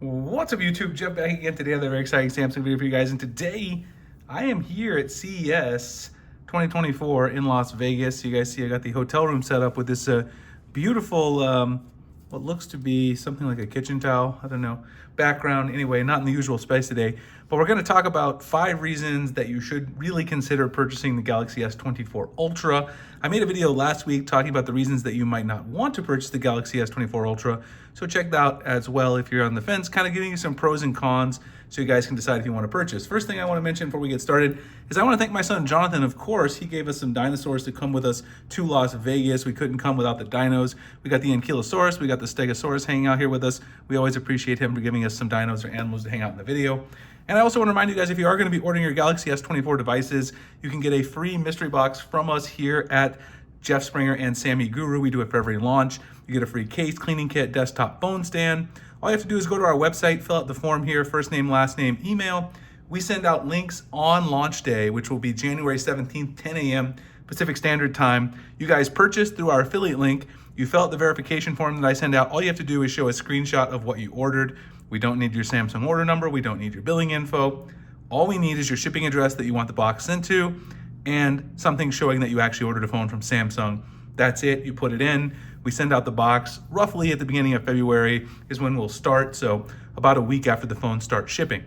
What's up, YouTube? Jeff back again today. Another very exciting Samsung video for you guys. And today I am here at CES 2024 in Las Vegas. You guys see I got the hotel room set up with this beautiful, what looks to be something like a kitchen towel. I don't know. Background. Anyway, not in the usual space today. But we're going to talk about 5 reasons that you should really consider purchasing the Galaxy S24 Ultra. I made a video last week talking about the reasons that you might not want to purchase the Galaxy S24 Ultra. So check that out as well if you're on the fence, kind of giving you some pros and cons so you guys can decide if you want to purchase. First thing I want to mention before we get started is I want to thank my son Jonathan. Of course, he gave us some dinosaurs to come with us to Las Vegas. We couldn't come without the dinos. We got the Ankylosaurus, we got the Stegosaurus hanging out here with us. We always appreciate him for giving us some dinos or animals to hang out in the video. And I also want to remind you guys, if you are going to be ordering your Galaxy S24 devices, you can get a free mystery box from us here at Jeff Springer and Sammy Guru. We do it for every launch. You get a free case, cleaning kit, desktop phone stand. All you have to do is go to our website, fill out the form here, first name, last name, email. We send out links on launch day, which will be January 17th, 10 a.m. Pacific Standard Time. You guys purchase through our affiliate link. You fill out the verification form that I send out. All you have to do is show a screenshot of what you ordered. We don't need your Samsung order number. We don't need your billing info. All we need is your shipping address that you want the box sent to and something showing that you actually ordered a phone from Samsung. That's it. You put it in. We send out the box roughly at the beginning of February is when we'll start. So about a week after the phone starts shipping.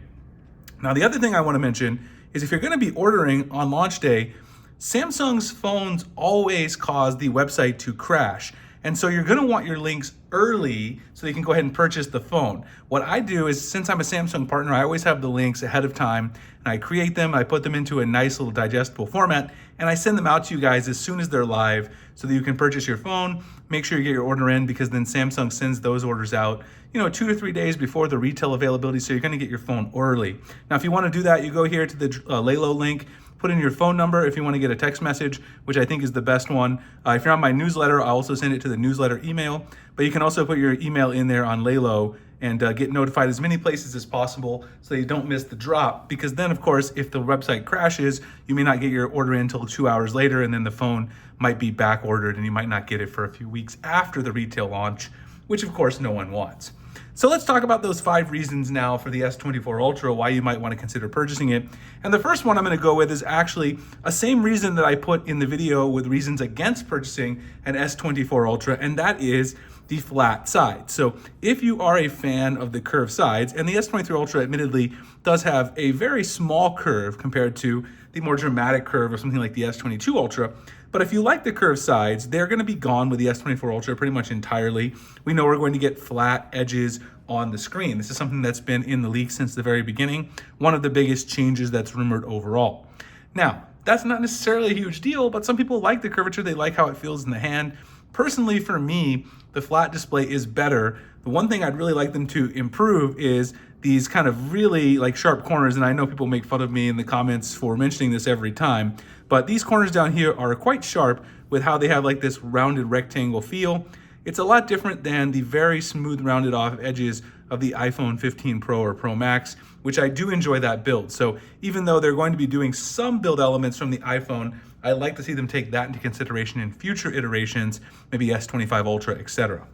Now, the other thing I want to mention is if you're going to be ordering on launch day, Samsung's phones always cause the website to crash. And so you're going to want your links early so you can go ahead and purchase the phone. What I do is, since I'm a Samsung partner, I always have the links ahead of time, and I create them, I put them into a nice little digestible format, and I send them out to you guys as soon as they're live so that you can purchase your phone. Make sure you get your order in, because then Samsung sends those orders out, 2 to 3 days before the retail availability, so you're going to get your phone early. Now, if you want to do that, you go here to the Laylo link, put in your phone number if you want to get a text message, which I think is the best one. If you're on my newsletter, I'll also send it to the newsletter email, but you can also put your email in there on Laylo and get notified as many places as possible so you don't miss the drop, because then, of course, if the website crashes, you may not get your order in until 2 hours later, and then the phone might be back ordered and you might not get it for a few weeks after the retail launch, which of course no one wants. So let's talk about those 5 reasons now for the S24 Ultra, why you might want to consider purchasing it. And the first one I'm going to go with is actually a same reason that I put in the video with reasons against purchasing an S24 Ultra, and that is the flat sides. So if you are a fan of the curved sides, and the S23 Ultra admittedly does have a very small curve compared to the more dramatic curve of something like the S22 Ultra, but if you like the curved sides, they're going to be gone with the S24 Ultra pretty much entirely. We know we're going to get flat edges on the screen. This is something that's been in the leaks since the very beginning. One of the biggest changes that's rumored overall. Now, that's not necessarily a huge deal, but some people like the curvature. They like how it feels in the hand. Personally, for me, the flat display is better. The one thing I'd really like them to improve is these kind of really sharp corners, and I know people make fun of me in the comments for mentioning this every time, but these corners down here are quite sharp with how they have this rounded rectangle feel. It's a lot different than the very smooth rounded off edges of the iPhone 15 Pro or Pro Max, which I do enjoy that build. So even though they're going to be doing some build elements from the iPhone, I like to see them take that into consideration in future iterations, maybe S25 Ultra, etc.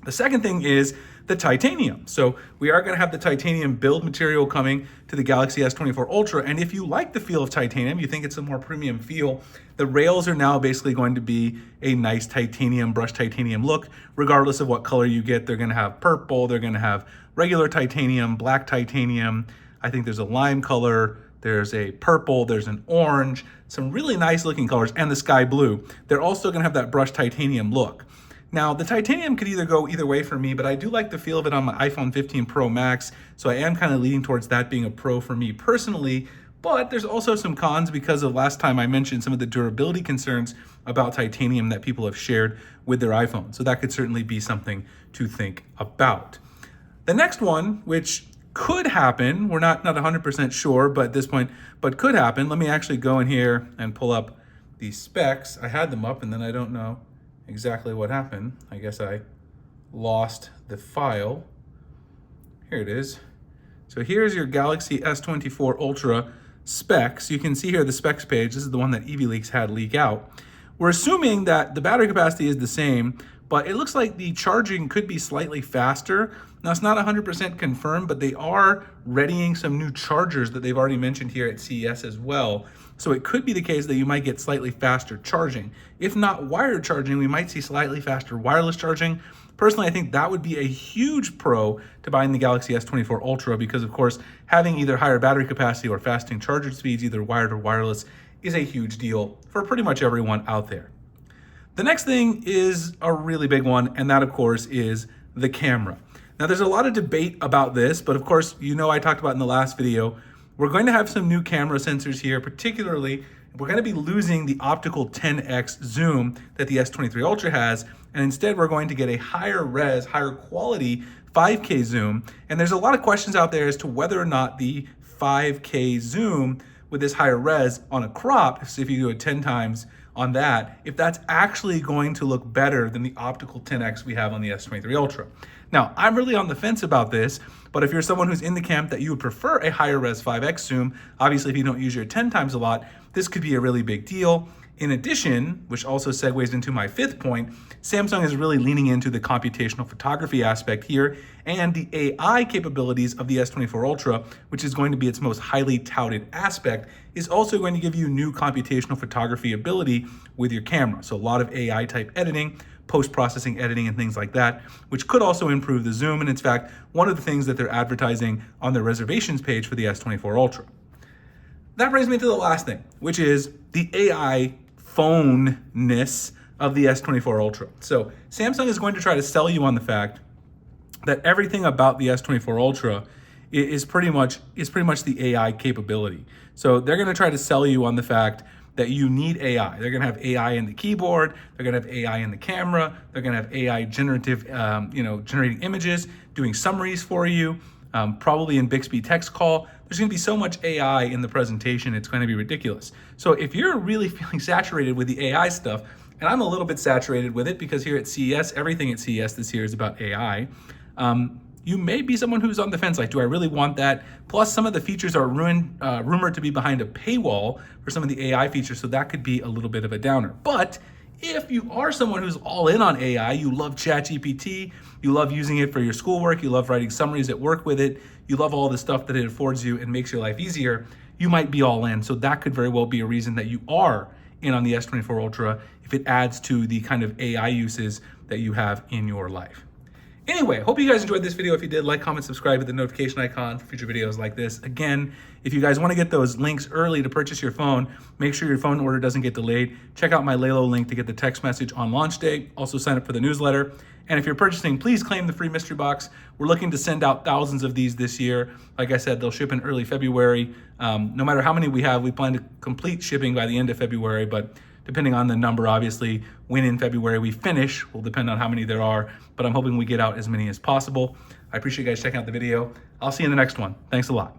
The second thing is the titanium. So we are going to have the titanium build material coming to the Galaxy S24 Ultra. And if you like the feel of titanium, you think it's a more premium feel, the rails are now basically going to be a nice titanium, brushed titanium look. Regardless of what color you get, they're going to have purple, they're going to have regular titanium, black titanium. I think there's a lime color, there's a purple, there's an orange, some really nice looking colors, and the sky blue. They're also going to have that brushed titanium look. Now, the titanium could either go either way for me, but I do like the feel of it on my iPhone 15 Pro Max, so I am kind of leaning towards that being a pro for me personally. But there's also some cons because of last time I mentioned some of the durability concerns about titanium that people have shared with their iPhone. So that could certainly be something to think about. The next one, which could happen, we're not 100% sure, but at this point, but could happen. Let me actually go in here and pull up the specs. I had them up and then I don't know exactly what happened. I guess I lost the file. Here it is. So here's your Galaxy S24 Ultra specs. You can see here the specs page. This is the one that EV-Leaks had leak out. We're assuming that the battery capacity is the same, but it looks like the charging could be slightly faster. Now, it's not 100% confirmed, but they are readying some new chargers that they've already mentioned here at CES as well. So it could be the case that you might get slightly faster charging. If not wired charging, we might see slightly faster wireless charging. Personally, I think that would be a huge pro to buying the Galaxy S24 Ultra because, of course, having either higher battery capacity or fasting charger speeds, either wired or wireless, is a huge deal for pretty much everyone out there. The next thing is a really big one, and that, of course, is the camera. Now, there's a lot of debate about this, but of course, you know I talked about in the last video, we're going to have some new camera sensors here, particularly we're going to be losing the optical 10x zoom that the S23 Ultra has, and instead we're going to get a higher res, higher quality 5K zoom. And there's a lot of questions out there as to whether or not the 5K zoom with this higher res on a crop, so if you do it 10 times on that, if that's actually going to look better than the optical 10x we have on the S23 Ultra. Now, I'm really on the fence about this, but if you're someone who's in the camp that you would prefer a higher res 5x zoom, obviously if you don't use your 10 times a lot, this could be a really big deal. In addition, which also segues into my fifth point, Samsung is really leaning into the computational photography aspect here and the AI capabilities of the S24 Ultra, which is going to be its most highly touted aspect, is also going to give you new computational photography ability with your camera. So a lot of AI type editing, post-processing editing and things like that, which could also improve the zoom. And in fact, one of the things that they're advertising on their reservations page for the S24 Ultra. That brings me to the last thing, which is the AI phone-ness of the S24 Ultra. So Samsung is going to try to sell you on the fact that everything about the S24 Ultra is pretty much the AI capability. So they're going to try to sell you on the fact that you need AI. They're going to have AI in the keyboard. They're going to have AI in the camera. They're going to have AI generative, generating images, doing summaries for you, probably in Bixby text call. There's going to be so much AI in the presentation, it's going to be ridiculous. So if you're really feeling saturated with the AI stuff, and I'm a little bit saturated with it because here at CES, everything at CES this year is about AI, you may be someone who's on the fence, like, do I really want that? Plus, some of the features are rumored to be behind a paywall for some of the AI features, so that could be a little bit of a downer. But if you are someone who's all in on AI, you love ChatGPT, you love using it for your schoolwork, you love writing summaries at work with it, you love all the stuff that it affords you and makes your life easier, you might be all in. So that could very well be a reason that you are in on the S24 Ultra if it adds to the kind of AI uses that you have in your life. Anyway, hope you guys enjoyed this video. If you did, like, comment, subscribe, hit the notification icon for future videos like this. Again, if you guys want to get those links early to purchase your phone, make sure your phone order doesn't get delayed. Check out my Lalo link to get the text message on launch day. Also sign up for the newsletter. And if you're purchasing, please claim the free mystery box. We're looking to send out thousands of these this year. Like I said, they'll ship in early February. No matter how many we have, we plan to complete shipping by the end of February, but depending on the number, obviously, when in February we finish will depend on how many there are, but I'm hoping we get out as many as possible. I appreciate you guys checking out the video. I'll see you in the next one. Thanks a lot.